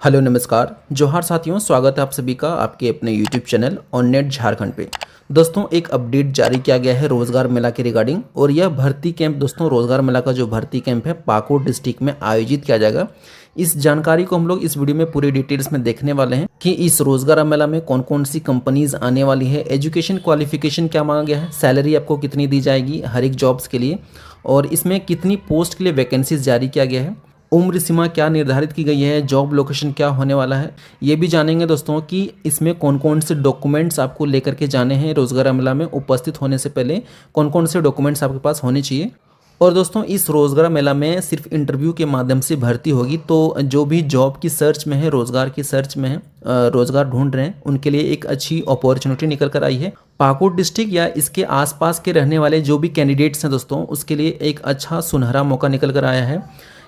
Hello नमस्कार जोहार साथियों, स्वागत है आप सभी का आपके अपने YouTube channel on net Jharkhand पे। दोस्तों एक अपडेट जारी किया गया है रोजगार मेला के रिगार्डिंग, और यह भर्ती कैंप दोस्तों रोजगार मेला का जो भर्ती कैंप है पाकुड़ डिस्ट्रिक्ट में आयोजित किया जाएगा। इस जानकारी को हम लोग इस वीडियो में पूरी डिटेल्स में देखने वाले हैं कि इस रोजगार मेला में कौन कौन सी कंपनीज आने वाली है, एजुकेशन क्वालिफिकेशन क्या मांगा गया है, सैलरी आपको कितनी दी जाएगी हर एक जॉब्स के लिए, और इसमें कितनी पोस्ट के लिए वैकेंसीज जारी किया गया है, उम्र सीमा क्या निर्धारित की गई है, जॉब लोकेशन क्या होने वाला है, ये भी जानेंगे दोस्तों कि इसमें कौन कौन से डॉक्यूमेंट्स आपको लेकर के जाने हैं। रोजगार मेला में उपस्थित होने से पहले कौन कौन से डॉक्यूमेंट्स आपके पास होने चाहिए। और दोस्तों इस रोजगार मेला में सिर्फ इंटरव्यू के माध्यम से भर्ती होगी, तो जो भी जॉब की सर्च में है, रोजगार की सर्च में है, रोजगार ढूंढ रहे हैं, उनके लिए एक अच्छी अपॉर्चुनिटी निकल कर आई है। पाकुड़ डिस्ट्रिक्ट या इसके आसपास के रहने वाले जो भी कैंडिडेट्स हैं दोस्तों, उसके लिए एक अच्छा सुनहरा मौका निकल कर आया है।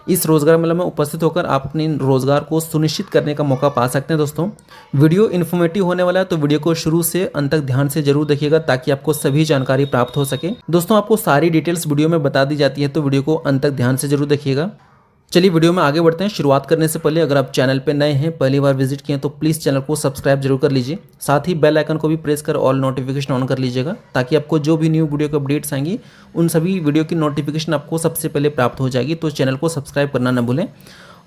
इस रोजगार मेला में उपस्थित होकर आप अपने रोजगार को सुनिश्चित करने का मौका पा सकते हैं। दोस्तों वीडियो इन्फॉर्मेटिव होने वाला है, तो वीडियो को शुरू से अंत तक ध्यान से जरूर देखिएगा ताकि आपको सभी जानकारी प्राप्त हो सके। दोस्तों आपको सारी डिटेल्स वीडियो में बता दी जाती है, तो वीडियो को अंत तक ध्यान से जरूर देखिएगा। चलिए वीडियो में आगे बढ़ते हैं। शुरुआत करने से पहले अगर आप चैनल पर नए हैं, पहली बार विजिट किए तो प्लीज़ चैनल को सब्सक्राइब जरूर कर लीजिए, साथ ही बेल आइकन को भी प्रेस कर ऑल नोटिफिकेशन ऑन कर लीजिएगा ताकि आपको जो भी न्यू वीडियो के अपडेट्स आएंगी उन सभी वीडियो की नोटिफिकेशन आपको सबसे पहले प्राप्त हो जाएगी। तो चैनल को सब्सक्राइब करना न भूलें।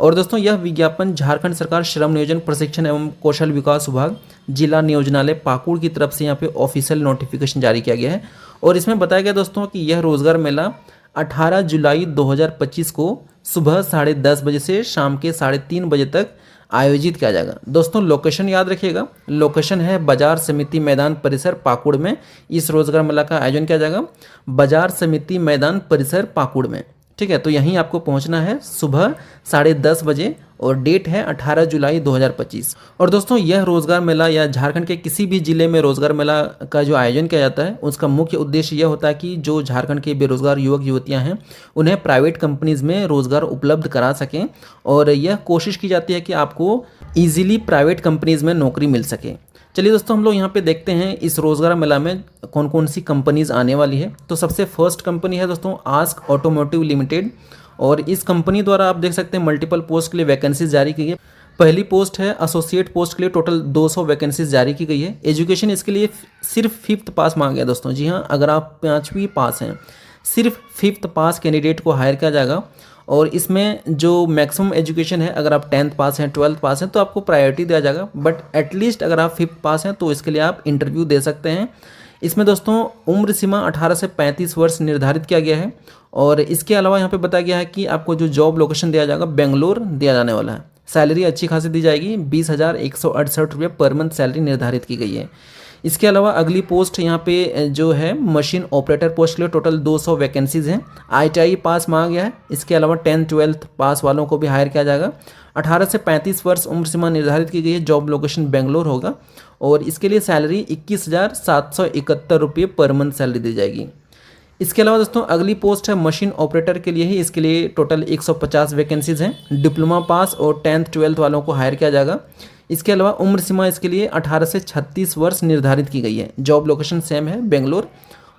और दोस्तों यह विज्ञापन झारखंड सरकार श्रम नियोजन प्रशिक्षण एवं कौशल विकास विभाग जिला नियोजनालय पाकुड़ की तरफ से यहाँ पे ऑफिशियल नोटिफिकेशन जारी किया गया है। और इसमें बताया गया दोस्तों कि यह रोजगार मेला 18 जुलाई 2025 को सुबह 10:30 बजे से शाम के 3:30 बजे तक आयोजित किया जाएगा। दोस्तों लोकेशन याद रखिएगा, लोकेशन है बाजार समिति मैदान परिसर पाकुड़ में इस रोजगार मेला का आयोजन किया जाएगा। बाजार समिति मैदान परिसर पाकुड़ में, ठीक है। तो यहीं आपको पहुंचना है सुबह 10:30 बजे, और डेट है 18 जुलाई 2025। और दोस्तों यह रोजगार मेला या झारखंड के किसी भी जिले में रोजगार मेला का जो आयोजन किया जाता है, उसका मुख्य उद्देश्य यह होता है कि जो झारखंड के बेरोजगार युवक युवतियां हैं उन्हें प्राइवेट कंपनीज में रोजगार उपलब्ध करा सकें, और यह कोशिश की जाती है कि आपको ईजिली प्राइवेट कंपनीज में नौकरी मिल सके। चलिए दोस्तों हम लोग यहाँ पे देखते हैं इस रोजगार मेला में कौन कौन सी कंपनीज आने वाली है। तो सबसे फर्स्ट कंपनी है दोस्तों आस्क ऑटोमोटिव लिमिटेड, और इस कंपनी द्वारा आप देख सकते हैं मल्टीपल पोस्ट के लिए वैकेंसीज जारी की गई है। पहली पोस्ट है एसोसिएट पोस्ट के लिए, टोटल 200 वैकेंसीज जारी की गई है। एजुकेशन इसके लिए सिर्फ 5th पास मांगा गया दोस्तों। जी हाँ, अगर आप 5वीं पास हैं, सिर्फ 5th पास कैंडिडेट को हायर किया जाएगा। और इसमें जो मैक्सिमम एजुकेशन है, अगर आप 10th पास हैं, 12th पास हैं, तो आपको प्रायोरिटी दिया जाएगा, बट एटलीस्ट अगर आप 5th पास हैं तो इसके लिए आप इंटरव्यू दे सकते हैं। इसमें दोस्तों उम्र सीमा 18 से 35 वर्ष निर्धारित किया गया है। और इसके अलावा यहाँ पे बताया गया है कि आपको जो जॉब लोकेशन दिया जाएगा बेंगलोर दिया जाने वाला है। सैलरी अच्छी खासी दी जाएगी, 20,168 रुपये पर मंथ सैलरी निर्धारित की गई है। इसके अलावा अगली पोस्ट यहाँ पे जो है मशीन ऑपरेटर पोस्ट के लिए टोटल 200 वैकेंसीज हैं। ITI पास मांगा गया है। इसके अलावा 10th 12th पास वालों को भी हायर किया जाएगा। 18 से 35 वर्ष उम्र सीमा निर्धारित की गई है। जॉब लोकेशन बेंगलोर होगा, और इसके लिए सैलरी 21,771 रुपये पर मंथ सैलरी दी जाएगी। इसके अलावा दोस्तों अगली पोस्ट है मशीन ऑपरेटर के लिए ही। इसके लिए टोटल 150 वैकेंसीज हैं। डिप्लोमा पास और 10th 12th वालों को हायर किया जाएगा। इसके अलावा उम्र सीमा इसके लिए 18 से 36 वर्ष निर्धारित की गई है। जॉब लोकेशन सेम है बेंगलोर।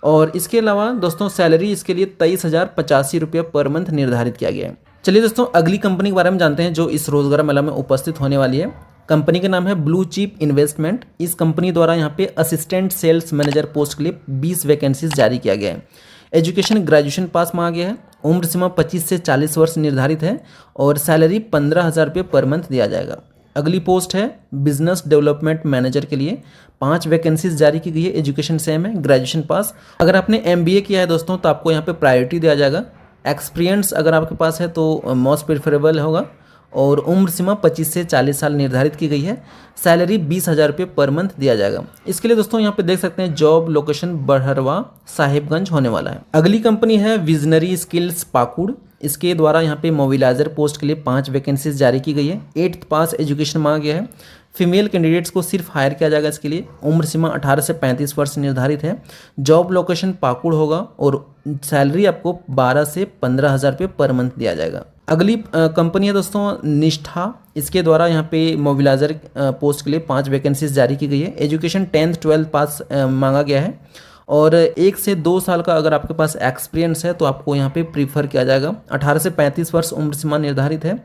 और इसके अलावा दोस्तों सैलरी इसके लिए 23,085 रुपये पर मंथ निर्धारित किया गया है। चलिए दोस्तों अगली कंपनी के बारे में जानते हैं जो इस रोजगार मेला में उपस्थित होने वाली है। कंपनी का नाम है ब्लू चिप इन्वेस्टमेंट। इस कंपनी द्वारा यहाँ पे असिस्टेंट सेल्स मैनेजर पोस्ट के लिए 20 वैकेंसीज जारी किया गया है। एजुकेशन ग्रेजुएशन पास मांगा गया है। उम्र सीमा 25 से 40 वर्ष निर्धारित है, और सैलरी 15,000 रुपये पर मंथ दिया जाएगा। अगली पोस्ट है बिजनेस डेवलपमेंट मैनेजर के लिए, 5 वैकेंसीज जारी की गई है। एजुकेशन सेम है, ग्रेजुएशन पास। अगर आपने MBA किया है दोस्तों तो आपको यहाँ पे प्रायोरिटी दिया जाएगा। एक्सपीरियंस अगर आपके पास है तो मोस्ट प्रेफरेबल होगा। और उम्र सीमा 25 से 40 साल निर्धारित की गई है। सैलरी 20,000 रुपये पर मंथ दिया जाएगा। इसके लिए दोस्तों यहाँ पे देख सकते हैं जॉब लोकेशन बड़हरवा साहिबगंज होने वाला है। अगली कंपनी है विजनरी स्किल्स पाकुड़। इसके द्वारा यहाँ पे मोबिलाइजर पोस्ट के लिए 5 वैकेंसीज जारी की गई है। 8th पास एजुकेशन मांगा गया है। फीमेल कैंडिडेट्स को सिर्फ हायर किया जाएगा इसके लिए। उम्र सीमा 18 से 35 वर्ष निर्धारित है। जॉब लोकेशन पाकुड़ होगा, और सैलरी आपको 12 से 15,000 रुपये पर मंथ दिया जाएगा। अगली कंपनी है दोस्तों निष्ठा। इसके द्वारा यहाँ पे मोबिलाइजर पोस्ट के लिए 5 वैकेंसीज जारी की गई है। एजुकेशन 10th 12th पास मांगा गया है। और 1 से 2 साल का अगर आपके पास एक्सपीरियंस है तो आपको यहाँ पे प्रीफर किया जाएगा। 18 से 35 वर्ष उम्र सीमा निर्धारित है।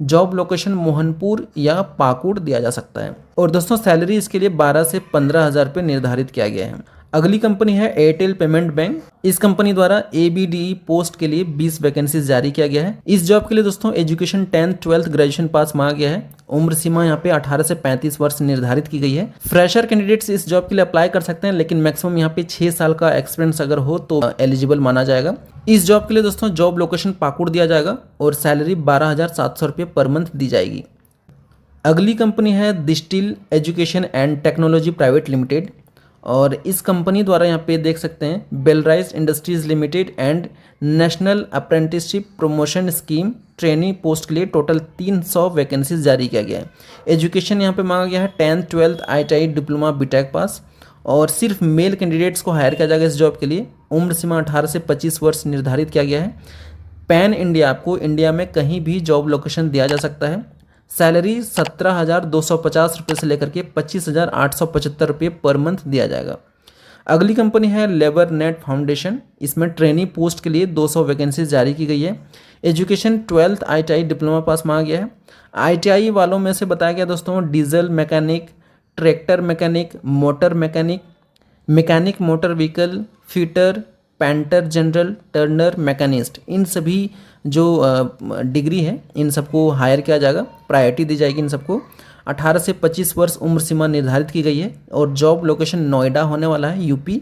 जॉब लोकेशन मोहनपुर या पाकुड़ दिया जा सकता है। और दोस्तों सैलरी इसके लिए 12 से 15,000 रुपये निर्धारित किया गया है। अगली कंपनी है एयरटेल पेमेंट बैंक। इस कंपनी द्वारा ABDE पोस्ट के लिए 20 वैकेंसीज जारी किया गया है। इस जॉब के लिए दोस्तों education 10th 12th graduation pass मांगा गया है। उम्र सीमा यहाँ पे 18 से 35 वर्ष निर्धारित की गई है। फ्रेशर कैंडिडेट्स इस जॉब के लिए अप्लाई कर सकते हैं, लेकिन मैक्सिमम यहाँ पे 6 साल का एक्सपीरियंस अगर हो तो एलिजिबल माना जाएगा। इस जॉब के लिए दोस्तों जॉब लोकेशन पाकुड़ दिया जाएगा और सैलरी 12,700 रुपये पर मंथ दी जाएगी। अगली कंपनी है Distil Education and Technology Private Limited और इस कंपनी द्वारा यहाँ पे देख सकते हैं Belrise Industries Limited and National Apprenticeship Promotion Scheme training post के लिए टोटल 300 वैकेंसीज जारी किया गया है। एजुकेशन यहाँ पे मांगा गया है 10th 12th ITI diploma BTech पास और सिर्फ मेल कैंडिडेट्स को हायर किया जाएगा इस जॉब के लिए। उम्र सीमा 18 से 25 वर्ष निर्धारित किया गया है। पैन इंडिया, आपको इंडिया में कहीं भी जॉब लोकेशन दिया जा सकता है। सैलरी 17,250 रुपये से लेकर के 25,875 रुपये पर मंथ दिया जाएगा। अगली कंपनी है लेबर नेट फाउंडेशन। इसमें ट्रेनी पोस्ट के लिए 200 वैकेंसीज जारी की गई है। Education 12th ITI diploma pass मांगा गया है। ITI वालों में से बताया गया दोस्तों diesel mechanic, tractor mechanic, motor mechanic, mechanic motor vehicle, fitter, painter general, turner, machinist, इन सभी जो डिग्री है इन सबको हायर किया जाएगा। प्रायोरिटी दी जाएगी इन सबको। 18 से 25 वर्ष उम्र सीमा निर्धारित की गई है और जॉब लोकेशन नोएडा होने वाला है UP।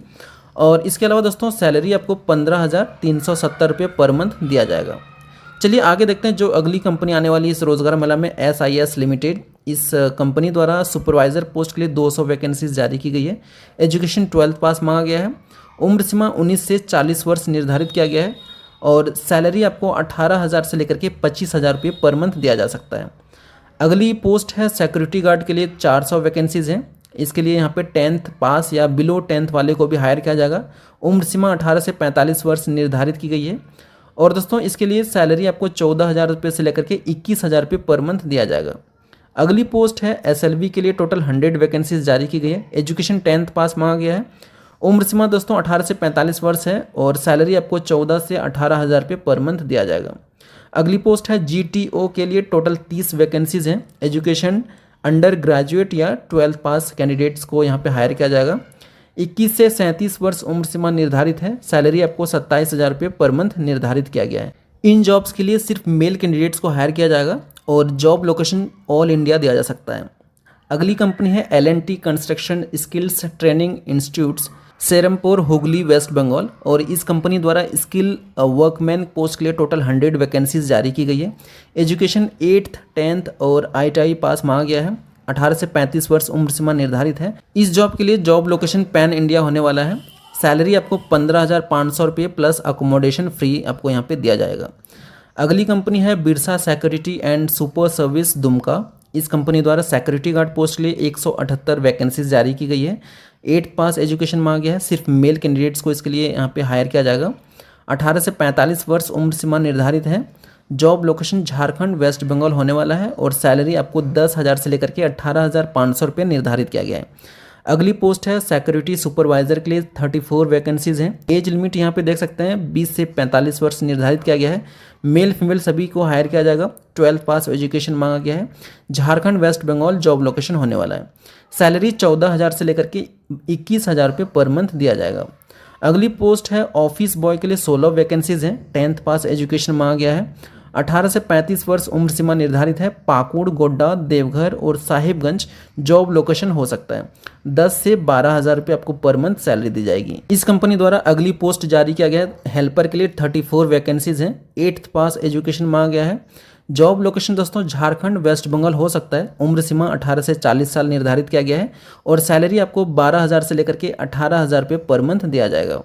और इसके अलावा दोस्तों सैलरी आपको 15,370 रुपये पर मंथ दिया जाएगा। चलिए आगे देखते हैं जो अगली कंपनी आने वाली है इस रोजगार मेला में, SIS लिमिटेड। इस कंपनी द्वारा सुपरवाइजर पोस्ट के लिए 200 वैकेंसीज जारी की गई है। एजुकेशन 12th पास मांगा गया है। उम्र सीमा 19 से 40 वर्ष निर्धारित किया गया है और सैलरी आपको 18,000 से लेकर के 25,000 रुपये पर मंथ दिया जा सकता है। अगली पोस्ट है सिक्योरिटी गार्ड के लिए 400 वैकेंसीज हैं। इसके लिए यहाँ पे 10th पास या बिलो 10th वाले को भी हायर किया जाएगा। उम्र सीमा 18 से 45 वर्ष निर्धारित की गई है और दोस्तों इसके लिए सैलरी आपको 14,000 रुपये से लेकर के 21,000 रुपये पर मंथ दिया जाएगा। अगली पोस्ट है SLV के लिए टोटल 100 वैकेंसीज जारी की गई है। एजुकेशन 10th पास मांगा गया है। उम्र सीमा दोस्तों 18 से 45 वर्ष है और सैलरी आपको 14 से 18,000 रुपये पर मंथ दिया जाएगा। अगली पोस्ट है GTO के लिए टोटल 30 वैकेंसीज हैं। एजुकेशन अंडर ग्रेजुएट या 12th पास कैंडिडेट्स को यहाँ पे हायर किया जाएगा। 21 से 37 वर्ष उम्र सीमा निर्धारित है। सैलरी आपको 27,000 रुपये पर मंथ निर्धारित किया गया है। इन जॉब्स के लिए सिर्फ मेल कैंडिडेट्स को हायर किया जाएगा और जॉब लोकेशन ऑल इंडिया दिया जा सकता है। अगली कंपनी है L&T Construction Skills Training Institutes, Serampore, Hooghly, West Bengal. और इस कंपनी द्वारा स्किल वर्कमैन पोस्ट के लिए टोटल 100 वैकेंसीज जारी की गई है। एजुकेशन 8th 10th और ITI पास मांगा गया है। 18 से 35 वर्ष उम्र सीमा निर्धारित है। इस जॉब के लिए जॉब लोकेशन पैन इंडिया होने वाला है। सैलरी आपको 15,500 रुपये प्लस अकोमोडेशन फ्री आपको यहाँ पे दिया जाएगा। अगली कंपनी है Birsa security and super service Dumka. इस कंपनी द्वारा सिक्योरिटी गार्ड पोस्ट के लिए 178 वैकेंसीज जारी की गई है। 8th पास एजुकेशन मांगा गया है। सिर्फ मेल कैंडिडेट्स को इसके लिए यहाँ पे हायर किया जाएगा। 18 से 45 वर्ष उम्र सीमा निर्धारित है। जॉब लोकेशन झारखंड, वेस्ट बंगाल होने वाला है और सैलरी आपको 10,000 से लेकर के 18,500 रुपये निर्धारित किया गया है। अगली पोस्ट है सिक्योरिटी सुपरवाइजर के लिए 34 वैकेंसीज हैं। एज लिमिट यहाँ पे देख सकते हैं 20 से 45 वर्ष निर्धारित किया गया है। मेल फीमेल सभी को हायर किया जाएगा। 12th पास एजुकेशन मांगा गया है। झारखंड, वेस्ट बंगाल जॉब लोकेशन होने वाला है। सैलरी 14,000 से लेकर के 21,000 रुपये पर मंथ दिया जाएगा। अगली पोस्ट है ऑफिस बॉय के लिए 16 वैकेंसीज हैं। 10th पास एजुकेशन मांगा गया है। 18 से 35 वर्ष उम्र सीमा निर्धारित है। पाकुड़, गोड्डा, देवघर और साहिबगंज जॉब लोकेशन हो सकता है। 10 से 12,000 रुपये आपको पर मंथ सैलरी दी जाएगी। इस कंपनी द्वारा अगली पोस्ट जारी किया गया है। हेल्पर के लिए 34 वैकेंसीज हैं। 8th पास एजुकेशन मांगा गया है। जॉब लोकेशन दोस्तों झारखंड, वेस्ट बंगाल हो सकता है। उम्र सीमा 18 से 40 साल निर्धारित किया गया है और सैलरी आपको 12,000 से लेकर के 18,000 रुपये पर मंथ दिया जाएगा।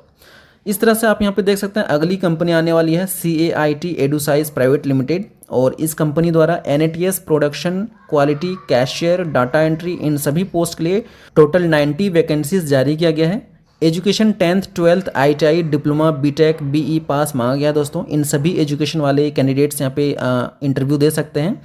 इस तरह से आप यहाँ पे देख सकते हैं। अगली कंपनी आने वाली है CAIT एडुसाइज प्राइवेट लिमिटेड और इस कंपनी द्वारा NATS production, quality, cashier, data entry in सभी पोस्ट के लिए टोटल 90 वैकेंसीज जारी किया गया है। Education 10th 12th ITI diploma BTech BE पास मांगा गया दोस्तों। इन सभी एजुकेशन वाले कैंडिडेट्स यहाँ पे इंटरव्यू दे सकते हैं।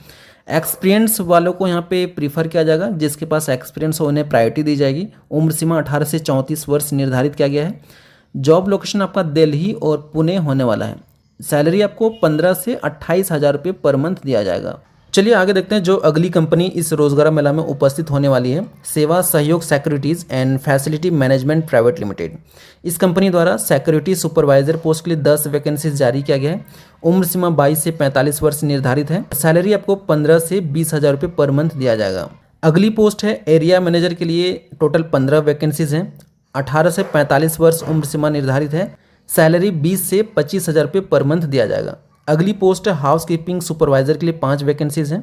एक्सपीरियंस वालों को यहाँ पे प्रीफर किया जाएगा। जिसके पास एक्सपीरियंस हो उन्हें प्रायोरिटी दी जाएगी। उम्र सीमा 18 से 34 वर्ष निर्धारित किया गया है। जॉब लोकेशन आपका दिल्ली और पुणे होने वाला है। सैलरी आपको 15 से 28,000 रुपये पर मंथ दिया जाएगा। चलिए आगे देखते हैं जो अगली कंपनी इस रोजगार मेला में उपस्थित होने वाली है, सेवा सहयोग securities and facility management private limited. इस कंपनी द्वारा सिक्योरिटी सुपरवाइजर पोस्ट के लिए 10 वैकेंसीज जारी किया गया है। उम्र सीमा 22 से 45 वर्ष निर्धारित है। सैलरी आपको 15 से 20,000 रुपये पर मंथ दिया जाएगा। अगली पोस्ट है एरिया मैनेजर के लिए, टोटल 15 वैकेंसीज हैं। 18 से 45 वर्ष उम्र सीमा निर्धारित है। सैलरी 20 से 25,000 रुपये पर मंथ दिया जाएगा। अगली पोस्ट है हाउस कीपिंग सुपरवाइजर के लिए 5 वैकेंसीज हैं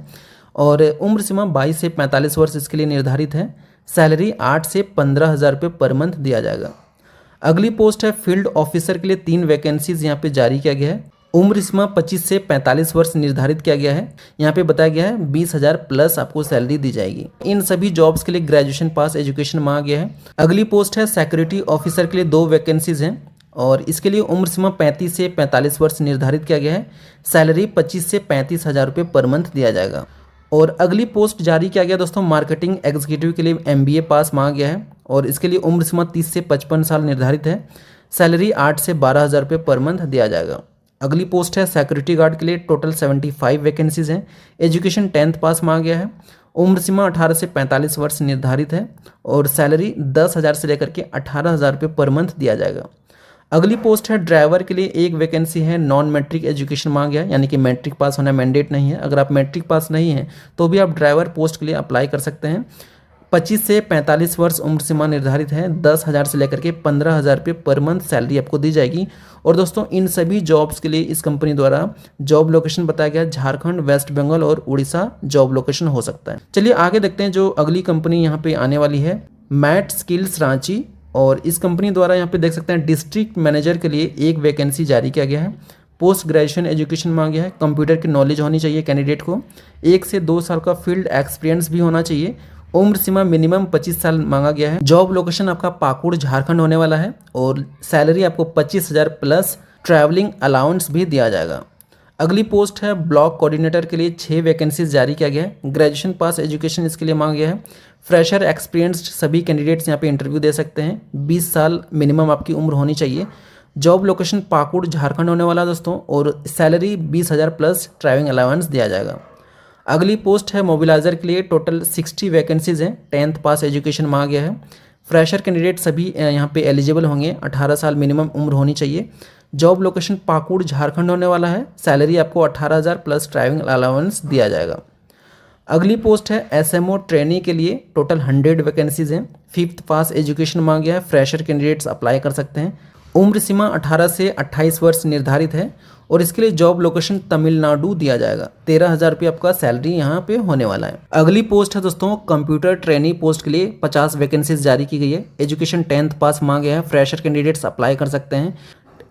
और उम्र सीमा 22 से 45 वर्ष इसके लिए निर्धारित है। सैलरी 8 से 15,000 रुपये पर मंथ दिया जाएगा। अगली पोस्ट है फील्ड ऑफिसर के लिए 3 वैकेंसीज यहाँ पे जारी किया गया है। उम्र सीमा 25 से 45 वर्ष निर्धारित किया गया है। यहाँ पे बताया गया है 20,000 प्लस आपको सैलरी दी जाएगी। इन सभी जॉब्स के लिए ग्रेजुएशन पास एजुकेशन मांगा गया है। अगली पोस्ट है सिक्योरिटी ऑफिसर के लिए 2 वैकेंसीज हैं और इसके लिए उम्र सीमा 35 से 45 वर्ष निर्धारित किया गया है। सैलरी 25 से 35,000 रुपये पर मंथ दिया जाएगा। और अगली पोस्ट जारी किया गया दोस्तों मार्केटिंग एग्जीक्यूटिव के लिए MBA पास मांगा गया है और इसके लिए उम्र सीमा 30 से 55 साल निर्धारित है। सैलरी 8 से 12,000 रुपये पर मंथ दिया जाएगा। अगली पोस्ट है सिक्योरिटी गार्ड के लिए, टोटल 75 वैकेंसीज हैं। एजुकेशन 10th पास मांगा गया है। उम्र सीमा 18 से 45 वर्ष निर्धारित है और सैलरी 10,000 से लेकर के 18,000 रुपये पर मंथ दिया जाएगा। अगली पोस्ट है ड्राइवर के लिए, 1 वैकेंसी है। नॉन मैट्रिक एजुकेशन मांगा गया है, यानी कि मैट्रिक पास होना मैंडेट नहीं है। अगर आप मैट्रिक पास नहीं हैं तो भी आप ड्राइवर पोस्ट के लिए अप्लाई कर सकते हैं। 25 से 45 वर्ष उम्र सीमा निर्धारित है। 10,000 से लेकर के 15,000 रुपये पर मंथ सैलरी आपको दी जाएगी। और दोस्तों इन सभी जॉब्स के लिए इस कंपनी द्वारा जॉब लोकेशन बताया गया झारखंड, वेस्ट बंगाल और उड़ीसा जॉब लोकेशन हो सकता है। चलिए आगे देखते हैं जो अगली कंपनी यहाँ पे आने वाली है, मैट स्किल्स रांची। और इस कंपनी द्वारा यहाँ पे देख सकते हैं डिस्ट्रिक्ट मैनेजर के लिए 1 वैकेंसी जारी किया गया है। पोस्ट ग्रेजुएशन एजुकेशन मांगा गया है। कंप्यूटर की नॉलेज होनी चाहिए कैंडिडेट को। 1 से 2 साल का फील्ड एक्सपीरियंस भी होना चाहिए। उम्र सीमा मिनिमम 25 साल मांगा गया है। जॉब लोकेशन आपका पाकुड़ झारखंड होने वाला है और सैलरी आपको 25,000 प्लस ट्रैवलिंग अलाउंस भी दिया जाएगा। अगली पोस्ट है ब्लॉक कोऑर्डिनेटर के लिए 6 वैकेंसीज जारी किया गया है। ग्रेजुएशन पास एजुकेशन इसके लिए मांगा गया है। फ्रेशर एक्सपीरियंस्ड सभी कैंडिडेट्स यहाँ पे इंटरव्यू दे सकते हैं। 20 साल मिनिमम आपकी उम्र होनी चाहिए। जॉब लोकेशन पाकुड़ झारखंड होने वाला दोस्तों और सैलरी 20,000 प्लस ट्रैवलिंग अलाउंस दिया जाएगा। अगली पोस्ट है मोबिलाइजर के लिए, टोटल 60 वैकेंसीज हैं। 10th पास एजुकेशन मांगा गया है। फ्रेशर कैंडिडेट सभी यहाँ पे एलिजिबल होंगे। 18 साल मिनिमम उम्र होनी चाहिए। जॉब लोकेशन पाकुड़ झारखंड होने वाला है। सैलरी आपको 18,000 प्लस ट्रैवलिंग अलाउंस दिया जाएगा। अगली पोस्ट है SMO ट्रेनी के लिए, टोटल 100 वैकेंसीज हैं। 5th पास एजुकेशन मांगा गया है। फ्रेशर कैंडिडेट्स अप्लाई कर सकते हैं। उम्र सीमा 18 से 28 वर्ष निर्धारित है और इसके लिए जॉब लोकेशन तमिलनाडु दिया जाएगा। 13,000 रुपये आपका सैलरी यहाँ पे होने वाला है। अगली पोस्ट है दोस्तों कंप्यूटर ट्रेनी पोस्ट के लिए 50 वैकेंसीज जारी की गई है। एजुकेशन 10th पास मांगा गया है। फ्रेशर कैंडिडेट्स अप्लाई कर सकते हैं।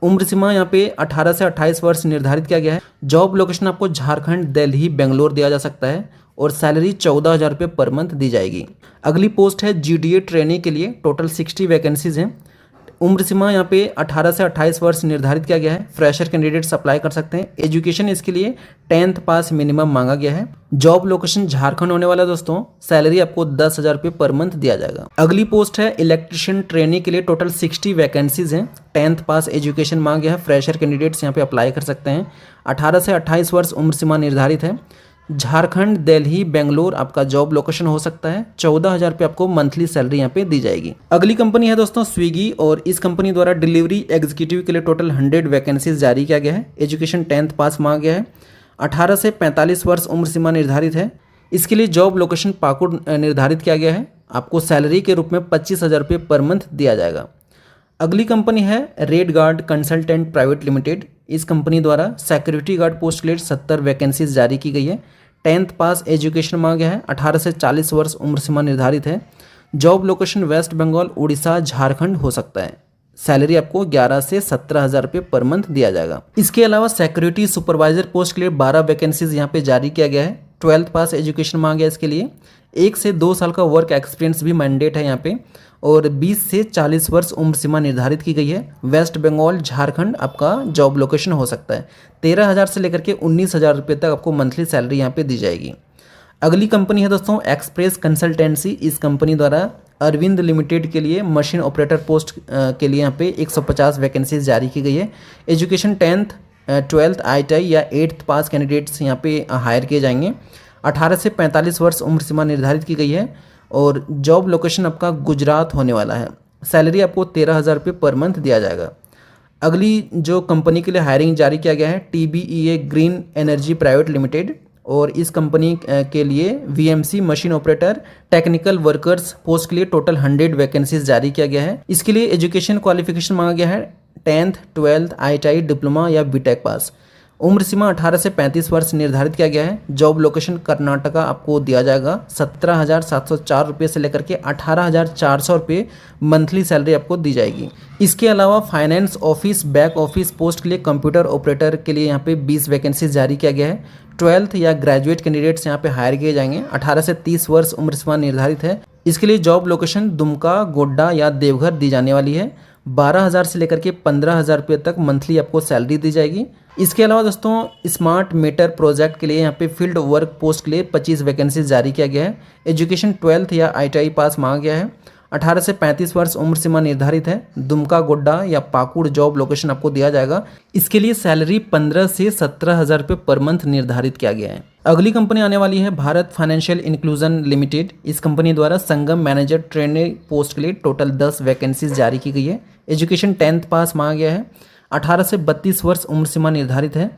उम्र सीमा यहाँ पे 18 से 28 वर्ष निर्धारित किया गया है। जॉब लोकेशन आपको झारखंड, दिल्ली, बेंगलोर दिया जा सकता है और सैलरी 14,000 रुपये पर मंथ दी जाएगी। अगली पोस्ट है GDA ट्रेनी के लिए, टोटल 60 वैकेंसीज हैं। उम्र सीमा यहाँ पे 18 से 28 वर्ष निर्धारित किया गया है। फ्रेशर कैंडिडेट्स अप्लाई कर सकते हैं। एजुकेशन इसके लिए 10th पास मिनिमम मांगा गया है। जॉब लोकेशन झारखंड होने वाला दोस्तों। सैलरी आपको 10,000 रुपये पर मंथ दिया जाएगा। अगली पोस्ट है इलेक्ट्रिशियन ट्रेनी के लिए, टोटल 60 वैकेंसीज हैं। 10th पास एजुकेशन मांगा गया है। फ्रेशर कैंडिडेट्स यहाँ पे अप्लाई कर सकते हैं। 18 से 28 वर्ष उम्र सीमा निर्धारित है। झारखंड, दिल्ली, बेंगलोर आपका जॉब लोकेशन हो सकता है। 14,000 रुपये आपको मंथली सैलरी यहाँ पे दी जाएगी। अगली कंपनी है दोस्तों स्विगी और इस कंपनी द्वारा डिलीवरी एग्जीक्यूटिव के लिए टोटल 100 वैकेंसीज जारी किया गया है। एजुकेशन 10th पास मांगा गया है। 18 से 45 वर्ष उम्र सीमा निर्धारित है। इसके लिए जॉब लोकेशन पाकुड़ निर्धारित किया गया है। आपको सैलरी के रूप में 25,000 रुपये पर मंथ दिया जाएगा। अगली कंपनी है red guard consultant private limited. इस कंपनी द्वारा सिक्योरिटी गार्ड पोस्ट के लिए 70 वैकेंसीज जारी की गई है। 10th पास एजुकेशन मांगा गया है। 18 से 40 वर्ष उम्र सीमा निर्धारित है। जॉब लोकेशन वेस्ट बंगाल, उड़ीसा, झारखंड हो सकता है। सैलरी आपको 11 से 17,000 रुपये पर मंथ दिया जाएगा। इसके अलावा सिक्योरिटी सुपरवाइजर पोस्ट के लिए 12 वैकेंसीज यहाँ पे जारी किया गया है। 12th पास एजुकेशन मांगा गया इसके लिए। 1 से 2 साल का वर्क एक्सपीरियंस भी मैंडेट है यहाँ पे और 20 से 40 वर्ष उम्र सीमा निर्धारित की गई है। वेस्ट बंगाल, झारखंड आपका जॉब लोकेशन हो सकता है। 13,000 से लेकर के 19,000 रुपये तक आपको मंथली सैलरी यहाँ पे दी जाएगी। अगली कंपनी है दोस्तों एक्सप्रेस कंसल्टेंसी। इस कंपनी द्वारा अरविंद लिमिटेड के लिए मशीन ऑपरेटर पोस्ट के लिए यहाँ पे 150 वैकेंसीज जारी की गई है। एजुकेशन 10th 12th ITI या 8th पास कैंडिडेट्स यहाँ पे हायर किए जाएंगे। 18 से 45 वर्ष उम्र सीमा निर्धारित की गई है और जॉब लोकेशन आपका गुजरात होने वाला है। सैलरी आपको 13,000 रुपये पर मंथ दिया जाएगा। अगली जो कंपनी के लिए हायरिंग जारी किया गया है TBEA green energy private Limited, और इस कंपनी के लिए VMC machine operator technical workers post के लिए टोटल 100 वैकेंसीज जारी किया गया है। इसके लिए एजुकेशन क्वालिफिकेशन मांगा गया है 10th 12th ITI डिप्लोमा या बीटेक पास। उम्र सीमा 18 से 35 वर्ष निर्धारित किया गया है। जॉब लोकेशन कर्नाटका आपको दिया जाएगा। 17,704 रुपये से लेकर के 18,400 रुपये मंथली सैलरी आपको दी जाएगी। इसके अलावा finance office back office post के लिए कंप्यूटर ऑपरेटर के लिए यहाँ पे 20 वैकेंसीज जारी किया गया है। 12th या ग्रेजुएट कैंडिडेट्स यहाँ पे हायर किए जाएंगे। 18 से 30 वर्ष उम्र सीमा निर्धारित है। इसके लिए जॉब लोकेशन दुमका, गोड्डा या देवघर दी जाने वाली है। 12,000 से लेकर के 15,000 रुपये तक मंथली आपको सैलरी दी जाएगी। इसके अलावा दोस्तों स्मार्ट मीटर प्रोजेक्ट के लिए यहाँ पे फील्ड वर्क पोस्ट के लिए 25 वैकेंसीज जारी किया गया है। एजुकेशन 12th या ITI पास मांगा गया है। 18 से 35 वर्ष उम्र सीमा निर्धारित है। दुमका, गोड्डा या पाकुड़ जॉब लोकेशन आपको दिया जाएगा। इसके लिए सैलरी 15 से 17,000 रुपये पर मंथ निर्धारित किया गया है। अगली कंपनी आने वाली है भारत फाइनेंशियल इंक्लूजन लिमिटेड। इस कंपनी द्वारा संगम मैनेजर ट्रेनी पोस्ट के लिए टोटल 10 वैकेंसीज जारी की गई है। एजुकेशन 10th पास मांगा गया है। 18 से 32 वर्ष उम्र सीमा निर्धारित है।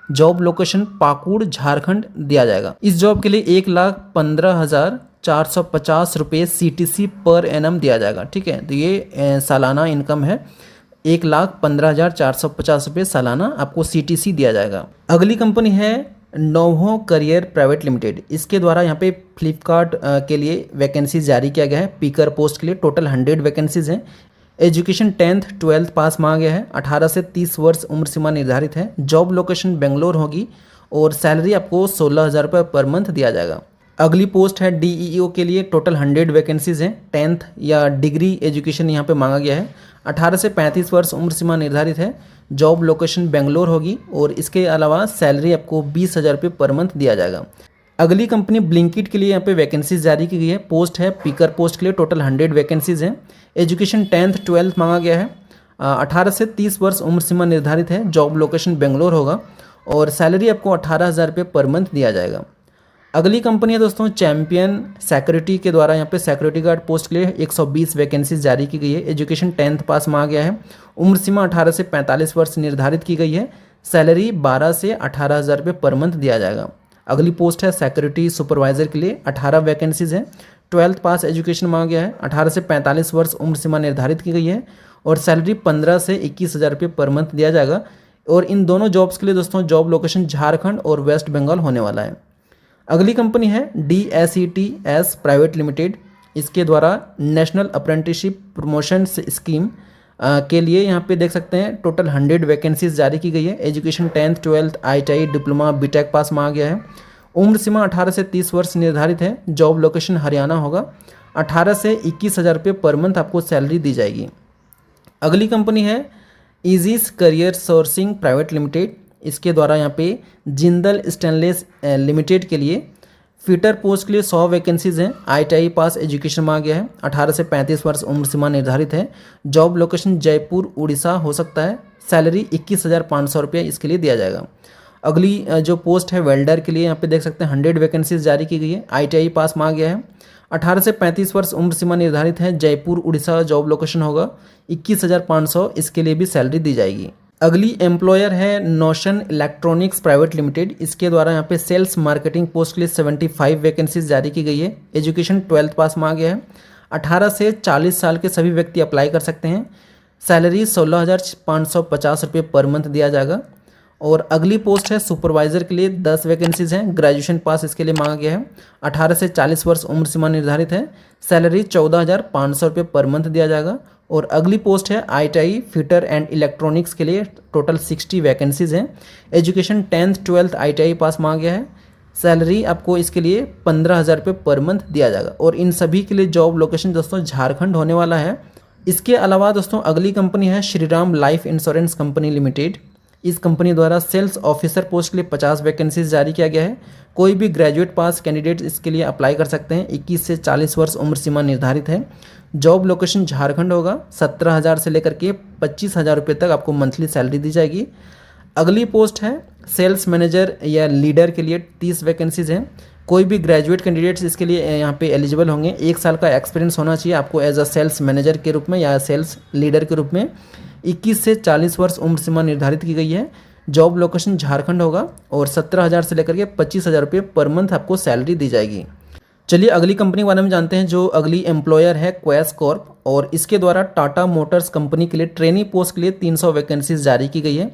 जॉब लोकेशन पाकुड़ झारखंड दिया जाएगा। इस जॉब के लिए 1,15,450 रुपये CTC पर एनम दिया जाएगा। ठीक है, तो ये सालाना इनकम है। 1,15,450 रुपये सालाना आपको CTC दिया जाएगा। अगली कंपनी है नोवो करियर प्राइवेट लिमिटेड। इसके द्वारा यहाँ पे फ्लिपकार्ट के लिए वैकेंसी जारी किया गया है। पीकर पोस्ट के लिए टोटल 100 वैकेंसीज हैं। एजुकेशन 10th 12th पास मांगा गया है। 18 से 30 वर्ष उम्र सीमा निर्धारित है। जॉब लोकेशन बेंगलोर होगी और सैलरी आपको 16,000 रुपये पर मंथ दिया जाएगा। अगली पोस्ट है DEO के लिए टोटल 100 वैकेंसीज हैं। 10th या डिग्री एजुकेशन यहाँ पे मांगा गया है। 18 से 35 वर्ष उम्र सीमा निर्धारित है। जॉब लोकेशन बेंगलोर होगी और इसके अलावा सैलरी आपको 20,000 रुपये पर मंथ दिया जाएगा। अगली कंपनी ब्लिंकिट के लिए यहाँ पे वैकेंसीज जारी की गई है। पोस्ट है पीकर पोस्ट के लिए टोटल 100 वैकेंसीज हैं। एजुकेशन 10th 12th मांगा गया है। 18 से 30 वर्ष उम्र सीमा निर्धारित है। जॉब लोकेशन बेंगलोर होगा और सैलरी आपको 18,000 रुपये पर मंथ दिया जाएगा। अगली कंपनी है दोस्तों चैंपियन सिक्योरिटी के द्वारा यहाँ पे सिक्योरिटी गार्ड पोस्ट के लिए 120 वैकेंसीज जारी की गई है। एजुकेशन 10th पास मांगा गया है। उम्र सीमा 18 से 45 वर्ष निर्धारित की गई है। सैलरी 12 से 18,000 रुपये पर मंथ दिया जाएगा। अगली पोस्ट है सिक्योरिटी सुपरवाइजर के लिए 18 वैकेंसीज हैं। 12th पास एजुकेशन मांगा गया है। 18 से 45 वर्ष उम्र सीमा निर्धारित की गई है और सैलरी 15 से 21,000 रुपये पर मंथ दिया जाएगा। और इन दोनों जॉब्स के लिए दोस्तों जॉब लोकेशन झारखंड और वेस्ट बंगाल होने वाला है। अगली कंपनी है DSETS प्राइवेट लिमिटेड। इसके द्वारा नेशनल अप्रेंटिसशिप प्रमोशन स्कीम के लिए यहाँ पे देख सकते हैं टोटल 100 वैकेंसीज जारी की गई है। Education 10th 12th ITI diploma BTech pass मांगा गया है। उम्र सीमा 18 से 30 वर्ष निर्धारित है। जॉब लोकेशन हरियाणा होगा। 18 से 21,000 रुपये पर मंथ आपको सैलरी दी जाएगी। अगली कंपनी है इजीस करियर सोर्सिंग प्राइवेट लिमिटेड। इसके द्वारा यहाँ पे जिंदल स्टेनलेस लिमिटेड के लिए फिटर पोस्ट के लिए 100 वैकेंसीज हैं। ITI पास एजुकेशन मांगा गया है। 18 से 35 वर्ष उम्र सीमा निर्धारित है। जॉब लोकेशन जयपुर उड़ीसा हो सकता है। सैलरी 21,500 रुपये इसके लिए दिया जाएगा। अगली जो पोस्ट है वेल्डर के लिए यहाँ पे देख सकते हैं 100 वैकेंसीज जारी की गई है। ITI पास मांगा गया है। 18 से 35 वर्ष उम्र सीमा निर्धारित है। जयपुर उड़ीसा जॉब लोकेशन होगा। 21,500 इसके लिए भी सैलरी दी जाएगी। अगली एम्प्लॉयर है नोशन इलेक्ट्रॉनिक्स प्राइवेट लिमिटेड। इसके द्वारा यहाँ पे सेल्स मार्केटिंग पोस्ट के लिए 75 वैकेंसीज जारी की गई है। एजुकेशन 12th पास मांगा गया है। 18 से 40 साल के सभी व्यक्ति अप्लाई कर सकते हैं। सैलरी 16,550 रुपये पर मंथ दिया जाएगा। और अगली पोस्ट है सुपरवाइजर के लिए 10 वैकेंसीज हैं। ग्रेजुएशन पास इसके लिए मांगा गया है। 18 से 40 वर्ष उम्र सीमा निर्धारित है। सैलरी 14,500 रुपये पर मंथ दिया जाएगा। और अगली पोस्ट है ITI फिटर एंड इलेक्ट्रॉनिक्स के लिए टोटल 60 वैकेंसीज हैं। एजुकेशन 10th 12th ITI पास मांगा गया है। सैलरी आपको इसके लिए 15,000 रुपये पर मंथ दिया जाएगा। और इन सभी के लिए जॉब लोकेशन दोस्तों झारखंड होने वाला है। इसके अलावा दोस्तों अगली कंपनी है Shriram life insurance company limited. इस कंपनी द्वारा सेल्स ऑफिसर पोस्ट के लिए 50 वैकेंसीज जारी किया गया है। कोई भी ग्रेजुएट पास कैंडिडेट इसके लिए अप्लाई कर सकते हैं। 21 से 40 वर्ष उम्र सीमा निर्धारित है। जॉब लोकेशन झारखंड होगा। 17,000 से लेकर के 25,000 रुपये तक आपको मंथली सैलरी दी जाएगी। अगली पोस्ट है सेल्स मैनेजर या लीडर के लिए 30 वैकेंसीज़ हैं। कोई भी ग्रेजुएट कैंडिडेट्स इसके लिए यहाँ पे एलिजिबल होंगे। 1 साल का एक्सपीरियंस होना चाहिए आपको एज अ सेल्स मैनेजर के रूप में या सेल्स लीडर के रूप में। 21 से 40 वर्ष उम्र सीमा निर्धारित की गई है। जॉब लोकेशन झारखंड होगा और 17,000 से लेकर के 25,000 रुपये पर मंथ आपको सैलरी दी जाएगी। चलिए अगली कंपनी के बारे में जानते हैं। जो अगली एम्प्लॉयर है क्वेस कॉर्प, और इसके द्वारा टाटा मोटर्स कंपनी के लिए ट्रेनी पोस्ट के लिए 300 वैकेंसीज जारी की गई है।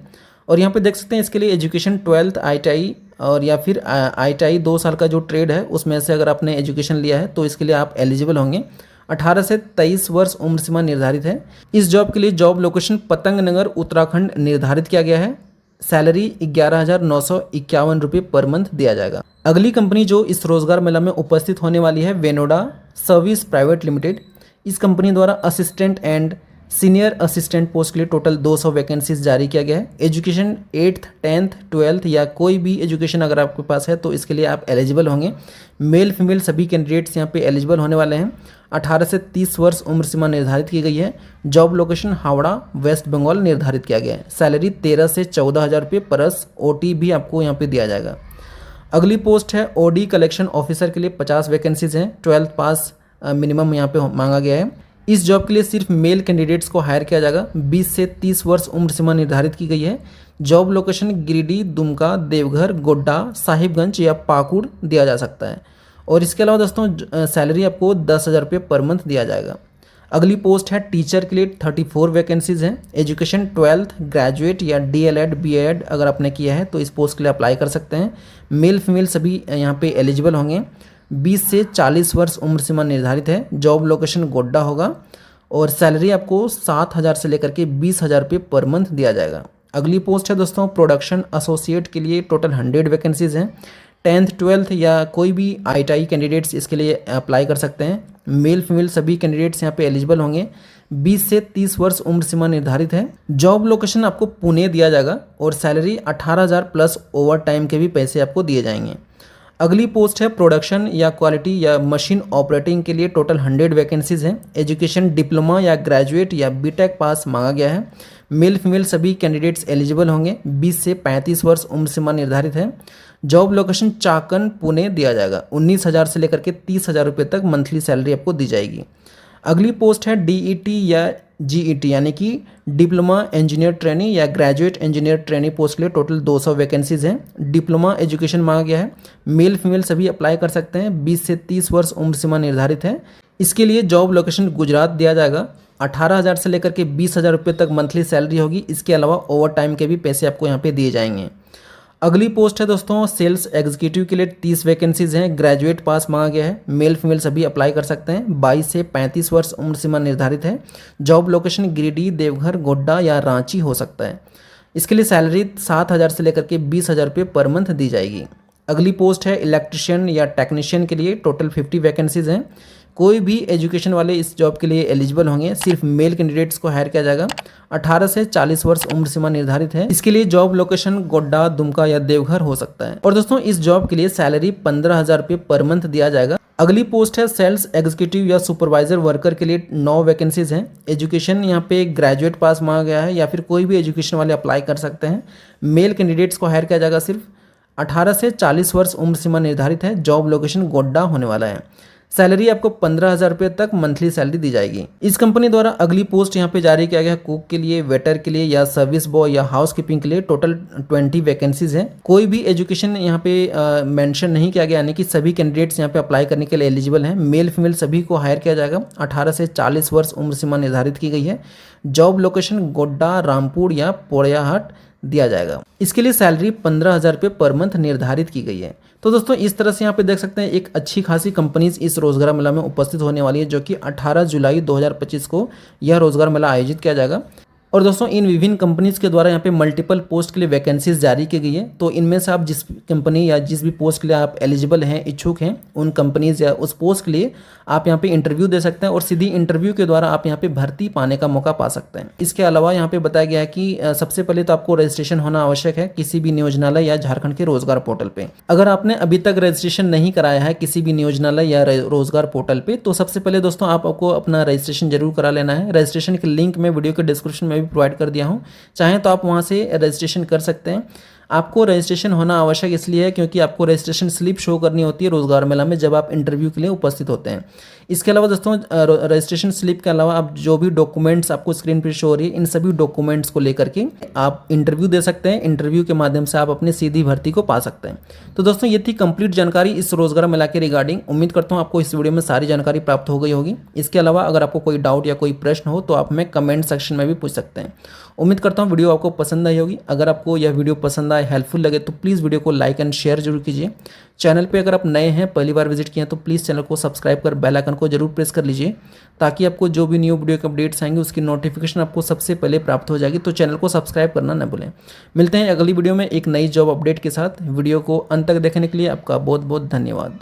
और यहाँ पे देख सकते हैं इसके लिए एजुकेशन 12th ITI और या फिर ITI 2 साल का जो ट्रेड है उसमें से अगर आपने एजुकेशन लिया है तो इसके लिए आप एलिजिबल होंगे। 18 से 23 वर्ष उम्र सीमा निर्धारित है। इस जॉब के लिए जॉब लोकेशन पतंग नगर उत्तराखंड निर्धारित किया गया है। सैलरी 11,951 रुपये पर मंथ दिया जाएगा। अगली कंपनी जो इस रोजगार मेला में उपस्थित होने वाली है वेनोडा सर्विस प्राइवेट लिमिटेड। इस कंपनी द्वारा assistant and senior assistant post के लिए टोटल 200 वैकेंसीज जारी किया गया है। एजुकेशन 8th 10th 12th या कोई भी एजुकेशन अगर आपके पास है तो इसके लिए आप एलिजिबल होंगे। मेल फीमेल सभी कैंडिडेट्स यहाँ पे एलिजिबल होने वाले हैं। 18 से 30 वर्ष उम्र सीमा निर्धारित की गई है। जॉब लोकेशन हावड़ा वेस्ट बंगाल निर्धारित किया गया है। सैलरी 13 से 14,000 रुपये प्लस OT भी आपको यहाँ पे दिया जाएगा। अगली पोस्ट है OD कलेक्शन ऑफिसर के लिए 50 वैकेंसीज हैं। 12th पास मिनिमम यहाँ पे मांगा गया है। इस जॉब के लिए सिर्फ मेल कैंडिडेट्स को हायर किया जाएगा। 20 से 30 वर्ष उम्र सीमा निर्धारित की गई है। जॉब लोकेशन गिरिडीह, दुमका, देवघर, गोड्डा, साहिबगंज या पाकुड़ दिया जा सकता है। और इसके अलावा दोस्तों सैलरी आपको 10,000 रुपये पर मंथ दिया जाएगा। अगली पोस्ट है टीचर के लिए 34 वैकेंसीज हैं। एजुकेशन 12th ग्रेजुएट या DLED BEd अगर आपने किया है तो इस पोस्ट के लिए अप्लाई कर सकते हैं। मेल फीमेल सभी यहाँ पे एलिजिबल होंगे। 20 से 40 वर्ष उम्र सीमा निर्धारित है। जॉब लोकेशन गोड्डा होगा और सैलरी आपको 7,000 से लेकर के 20,000 रुपये पर मंथ दिया जाएगा। अगली पोस्ट है दोस्तों प्रोडक्शन एसोसिएट के लिए टोटल 100 वैकेंसीज हैं। 10th 12th या कोई भी ITI कैंडिडेट्स इसके लिए अप्लाई कर सकते हैं। मेल फीमेल सभी कैंडिडेट्स यहाँ पे एलिजिबल होंगे। 20 से 30 वर्ष उम्र सीमा निर्धारित है। जॉब लोकेशन आपको पुणे दिया जाएगा और सैलरी 18,000 प्लस ओवर टाइम के भी पैसे आपको दिए जाएंगे। अगली पोस्ट है प्रोडक्शन या क्वालिटी या मशीन ऑपरेटिंग के लिए टोटल 100 वैकेंसीज हैं। एजुकेशन डिप्लोमा या ग्रेजुएट या BTech पास मांगा गया है। मेल फीमेल सभी कैंडिडेट्स एलिजिबल होंगे। 20 से 35 वर्ष उम्र सीमा निर्धारित है। जॉब लोकेशन चाकन पुणे दिया जाएगा। 19,000 से लेकर के 30,000 रुपये तक मंथली सैलरी आपको दी जाएगी। अगली पोस्ट है DET या GET यानी कि डिप्लोमा इंजीनियर ट्रेनी या ग्रेजुएट इंजीनियर ट्रेनी पोस्ट के लिए टोटल 200 वैकेंसीज हैं। डिप्लोमा एजुकेशन मांगा गया है। मेल फीमेल सभी अप्लाई कर सकते हैं। 20 से 30 वर्ष उम्र सीमा निर्धारित है। इसके लिए जॉब लोकेशन गुजरात दिया जाएगा। 18,000 से लेकर के 20,000 रुपये तक मंथली सैलरी होगी। इसके अलावा ओवर टाइम के भी पैसे आपको यहाँ पे दिए जाएंगे। अगली पोस्ट है दोस्तों सेल्स एग्जीक्यूटिव के लिए 30 वैकेंसीज हैं। ग्रेजुएट पास मांगा गया है। मेल फीमेल सभी अप्लाई कर सकते हैं। 22 से 35 वर्ष उम्र सीमा निर्धारित है। जॉब लोकेशन गिरिडीह, देवघर, गोड्डा या रांची हो सकता है। इसके लिए सैलरी 7,000 से लेकर के 20,000 रुपये पर मंथ दी जाएगी। अगली पोस्ट है इलेक्ट्रिशियन या टेक्नीशियन के लिए टोटल 50 वैकेंसीज हैं। कोई भी एजुकेशन वाले इस जॉब के लिए एलिजिबल होंगे। सिर्फ मेल कैंडिडेट्स को हायर किया जाएगा। 18 से 40 वर्ष उम्र सीमा निर्धारित है। इसके लिए जॉब लोकेशन गोड्डा, दुमका या देवघर हो सकता है। और दोस्तों इस जॉब के लिए सैलरी 15,000 रुपये पर मंथ दिया जाएगा। अगली पोस्ट है सेल्स एग्जीक्यूटिव या सुपरवाइजर वर्कर के लिए 9 वैकेंसीज हैं। एजुकेशन यहाँ पे ग्रेजुएट पास मांगा गया है या फिर कोई भी एजुकेशन वाले अप्लाई कर सकते हैं। मेल कैंडिडेट्स को हायर किया जाएगा। सिर्फ 18 से 40 वर्ष उम्र सीमा निर्धारित है। जॉब लोकेशन गोड्डा होने वाला है। सैलरी आपको 15,000 रुपये तक मंथली सैलरी दी जाएगी। इस कंपनी द्वारा अगली पोस्ट यहाँ पे जारी किया गया है कुक के लिए, वेटर के लिए या सर्विस बॉय या हाउस कीपिंग के लिए टोटल 20 वैकेंसीज हैं। कोई भी एजुकेशन यहाँ पे मेंशन नहीं किया गया, यानी कि सभी कैंडिडेट्स यहाँ पे अप्लाई करने के लिए एलिजिबल हैं। मेल फीमेल सभी को हायर किया जाएगा। 18 से 40 वर्ष उम्र सीमा निर्धारित की गई है। जॉब लोकेशन गोड्डा, रामपुर या पोड़ियाहाट दिया जाएगा। इसके लिए सैलरी 15,000 रुपये पर मंथ निर्धारित की गई है। तो दोस्तों इस तरह से यहाँ पे देख सकते हैं एक अच्छी खासी कंपनीज इस रोजगार मेला में उपस्थित होने वाली है, जो कि 18 जुलाई 2025 को यह रोजगार मेला आयोजित किया जाएगा। और दोस्तों इन विभिन्न कंपनीज़ के द्वारा यहाँ पे मल्टीपल पोस्ट के लिए वैकेंसीज जारी की गई है। तो इनमें से आप जिस कंपनी या जिस भी पोस्ट के लिए आप एलिजिबल हैं, इच्छुक हैं, उन कंपनीज़ या उस पोस्ट के लिए आप यहाँ पे इंटरव्यू दे सकते हैं और सीधी इंटरव्यू के द्वारा आप यहाँ पे भर्ती पाने का मौका पा सकते हैं। इसके अलावा यहाँ पे बताया गया है कि सबसे पहले तो आपको रजिस्ट्रेशन होना आवश्यक है किसी भी नियोजनालय या झारखंड के रोजगार पोर्टल पे। अगर आपने अभी तक रजिस्ट्रेशन नहीं कराया है किसी भी नियोजनालय या रोजगार पोर्टल पे, तो सबसे पहले दोस्तों आपको अपना रजिस्ट्रेशन जरूर करा लेना है। रजिस्ट्रेशन के लिंक मैं वीडियो के डिस्क्रिप्शन में भी प्रोवाइड कर दिया हूँ, चाहें तो आप वहाँ से रजिस्ट्रेशन कर सकते हैं। आपको रजिस्ट्रेशन होना आवश्यक इसलिए है क्योंकि आपको रजिस्ट्रेशन स्लिप शो करनी होती है रोजगार मेला में जब आप इंटरव्यू के लिए उपस्थित होते हैं। इसके अलावा दोस्तों रजिस्ट्रेशन स्लिप के अलावा आप जो भी डॉक्यूमेंट्स आपको स्क्रीन पर शो हो रही है, इन सभी डॉक्यूमेंट्स को लेकर के आप इंटरव्यू दे सकते हैं। इंटरव्यू के माध्यम से आप अपनी सीधी भर्ती को पा सकते हैं। तो दोस्तों ये थी कंप्लीट जानकारी इस रोजगार मेला के रिगार्डिंग। उम्मीद करता हूँ आपको इस वीडियो में सारी जानकारी प्राप्त हो गई होगी। इसके अलावा अगर आपको कोई डाउट या कोई प्रश्न हो तो आप हमें कमेंट सेक्शन में भी पूछ सकते हैं। उम्मीद करता हूँ वीडियो आपको पसंद आई होगी। अगर आपको यह वीडियो पसंद आए, हेल्पफुल लगे, तो प्लीज़ वीडियो को लाइक एंड शेयर जरूर कीजिए। चैनल पे अगर आप नए हैं, पहली बार विजिट किए हैं, तो प्लीज़ चैनल को सब्सक्राइब कर बेल आइकन को जरूर प्रेस कर लीजिए ताकि आपको जो भी न्यू वीडियो के अपडेट्स आएंगे उसकी नोटिफिकेशन आपको सबसे पहले प्राप्त हो जाएगी। तो चैनल को सब्सक्राइब करना न भूलें। मिलते हैं अगली वीडियो में एक नई जॉब अपडेट के साथ। वीडियो को अंत तक देखने के लिए आपका बहुत बहुत धन्यवाद।